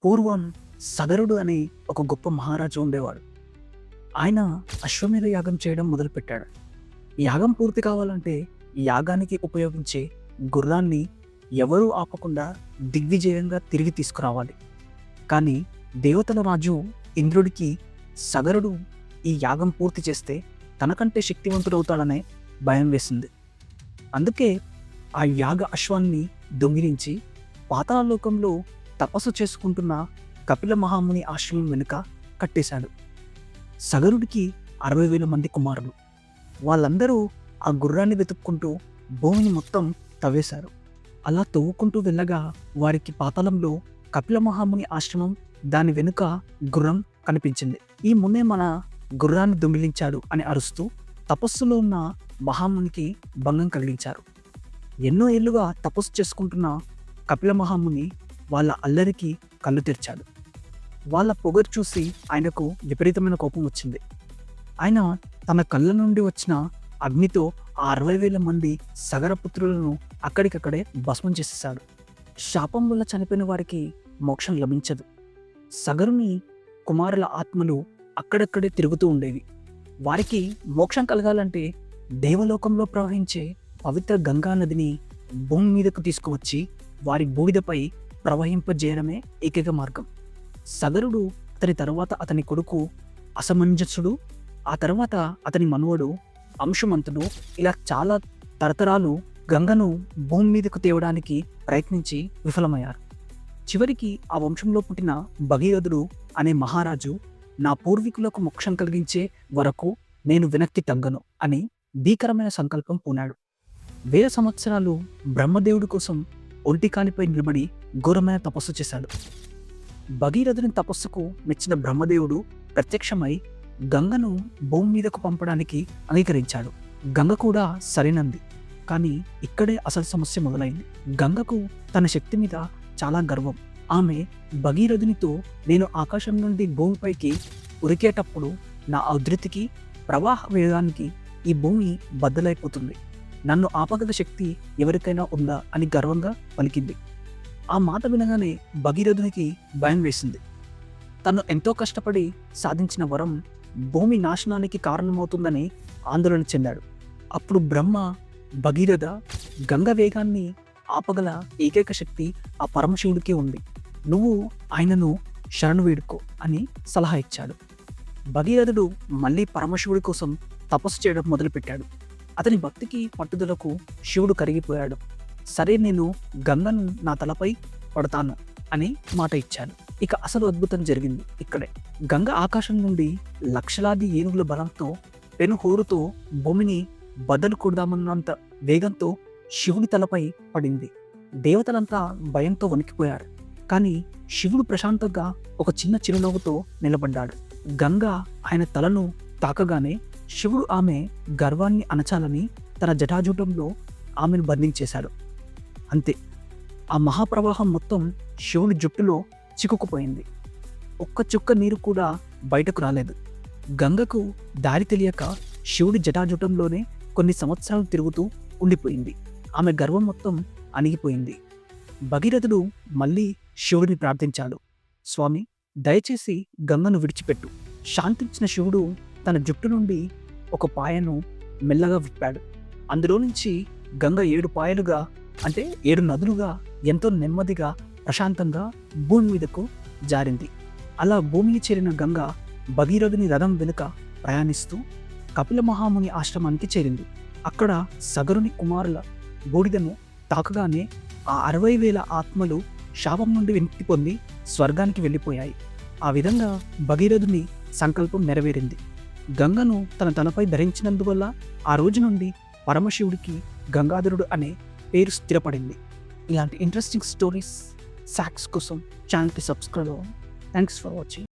పూర్వం సగరుడు అనే ఒక గొప్ప మహారాజు ఉండేవాడు. ఆయన అశ్వమేధ యాగం చేయడం మొదలుపెట్టాడు. ఈ యాగం పూర్తి కావాలంటే ఈ యాగానికి ఉపయోగించే గుర్రాన్ని ఎవరూ ఆపకుండా దిగ్విజయంగా తిరిగి తీసుకురావాలి. కానీ దేవతల రాజు ఇంద్రుడికి సగరుడు ఈ యాగం పూర్తి చేస్తే తనకంటే శక్తివంతుడవుతాడనే భయం వేసింది. అందుకే ఆ యాగ అశ్వాన్ని దొంగిలించి పాతాళలోకంలో తపస్సు చేసుకుంటున్న కపిల మహాముని ఆశ్రమం వెనుక కట్టేశాడు. సగరుడికి 60,000 మంది కుమారులు. వాళ్ళందరూ ఆ గుర్రాన్ని వెతుక్కుంటూ భూమిని మొత్తం తవ్వేశారు. అలా తవ్వుకుంటూ వెళ్ళగా వారికి పాతాళంలో కపిల మహాముని ఆశ్రమం, దాని వెనుక గుర్రం కనిపించింది. ఈ మునే మన గుర్రాన్ని దొంగిలించాడు అని అరుస్తూ తపస్సులో ఉన్న మహామునికి భంగం కలిగించారు. ఎన్నో ఏళ్లుగా తపస్సు చేసుకుంటున్న కపిల మహాముని వాళ్ళ అల్లరికి కళ్ళు తెరిచాడు. వాళ్ళ పొగరు చూసి ఆయనకు విపరీతమైన కోపం వచ్చింది. ఆయన తన కళ్ళ నుండి వచ్చిన అగ్నితో ఆ 60,000 మంది సగరపుత్రులను అక్కడికక్కడే భస్మం చేసేశాడు. శాపం వల్ల చనిపోయిన వారికి మోక్షం లభించదు. సగరుని కుమారుల ఆత్మలు అక్కడక్కడే తిరుగుతూ ఉండేవి. వారికి మోక్షం కలగాలంటే దేవలోకంలో ప్రవహించే పవిత్ర గంగా నదిని భూమి మీదకు తీసుకువచ్చి వారి బూడిదపై ప్రవహింపజేయడమే ఏకైక మార్గం. సగరుడు, అతని తరువాత అతని కొడుకు అసమంజసుడు, ఆ తర్వాత అతని మనవడు అంశుమంతుడు, ఇలా చాలా తరతరాలు గంగను భూమి మీదకు తేవడానికి ప్రయత్నించి విఫలమయ్యారు. చివరికి ఆ వంశంలో పుట్టిన భగీరథుడు అనే మహారాజు, నా పూర్వీకులకు మోక్షం కలిగించే వరకు నేను వెనక్కి తగ్గను అని భీకరమైన సంకల్పం పూనాడు. 1000 సంవత్సరాలు బ్రహ్మదేవుడి కోసం ఒంటికానిపై నిలబడి ఘోరమైన తపస్సు చేశాడు. భగీరథుని తపస్సుకు మెచ్చిన బ్రహ్మదేవుడు ప్రత్యక్షమై గంగను భూమి మీదకు పంపడానికి అంగీకరించాడు. గంగ కూడా సరైనంది. కానీ ఇక్కడే అసలు సమస్య మొదలైంది. గంగకు తన శక్తి మీద చాలా గర్వం. ఆమె భగీరథునితో, నేను ఆకాశం నుండి భూమిపైకి ఉరికేటప్పుడు నా ఉధృతికి, ప్రవాహ వేగానికి ఈ భూమి బద్దలైపోతుంది. నన్ను ఆపగల శక్తి ఎవరికైనా ఉందా అని గర్వంగా పలికింది. ఆ మాట వినగానే భగీరథునికి భయం వేసింది. తను ఎంతో కష్టపడి సాధించిన వరం భూమి నాశనానికి కారణమవుతుందని ఆందోళన చెందాడు. అప్పుడు బ్రహ్మ, భగీరథ, గంగ వేగాన్ని ఆపగల ఏకైక శక్తి ఆ పరమశివుడికే ఉంది. నువ్వు ఆయనను శరణు వేడుకో అని సలహా ఇచ్చాడు. భగీరథుడు మళ్ళీ పరమశివుడి కోసం తపస్సు చేయడం మొదలుపెట్టాడు. అతని భక్తికి, పట్టుదలకు శివుడు కరిగిపోయాడు. సరే, నేను గంగను నా తలపై పడతాను అని మాట ఇచ్చాడు. ఇక అసలు అద్భుతం జరిగింది ఇక్కడే. గంగ ఆకాశం నుండి లక్షలాది ఏనుగుల బలంతో, పెను హోరుతో భూమిని బద్దలు కొడదామన్నంత వేగంతో శివుని తలపై పడింది. దేవతలంతా భయంతో వణికిపోయారు. కానీ శివుడు ప్రశాంతంగా ఒక చిన్న చిరునవ్వుతో నిలబడ్డాడు. గంగ ఆయన తలను తాకగానే శివుడు ఆమె గర్వాన్ని అణచాలని తన జటాజూటంలో ఆమెను బంధించేశాడు. అంతే, ఆ మహాప్రవాహం మొత్తం శివుని జుట్టులో చిక్కుకుపోయింది. ఒక్క చుక్క నీరు కూడా బయటకు రాలేదు. గంగకు దారి తెలియక శివుడి జటాజూటంలోనే కొన్ని సంవత్సరాలు తిరుగుతూ ఉండిపోయింది. ఆమె గర్వం మొత్తం అణిగిపోయింది. భగీరథుడు మళ్ళీ శివుడిని ప్రార్థించాడు. స్వామి, దయచేసి గంగను విడిచిపెట్టు. శాంతించిన శివుడు తన జుట్టు నుండి ఒక పాయను మెల్లగా విప్పాడు. అందులో నుంచి గంగ 7 పాయలుగా, అంటే 7 నదులుగా ఎంతో నెమ్మదిగా, ప్రశాంతంగా భూమి మీదకు జారింది. అలా భూమికి చేరిన గంగ భగీరథుని రథం వెనుక ప్రయాణిస్తూ కపిల మహాముని ఆశ్రమానికి చేరింది. అక్కడ సగరుని కుమారుల బూడిదను తాకగానే ఆ 60,000 ఆత్మలు శాపం నుండి విముక్తి పొంది స్వర్గానికి వెళ్ళిపోయాయి. ఆ విధంగా భగీరథుని సంకల్పం నెరవేరింది. గంగను తన తలపై ధరించినందువల్ల ఆ రోజు నుండి పరమశివుడికి గంగాధరుడు అనే పేరు స్థిరపడింది. ఇలాంటి ఇంట్రెస్టింగ్ స్టోరీస్, ఫ్యాక్ట్స్ కోసం ఛానల్కి సబ్స్క్రైబ్ అవ్వండి. Thanks for watching.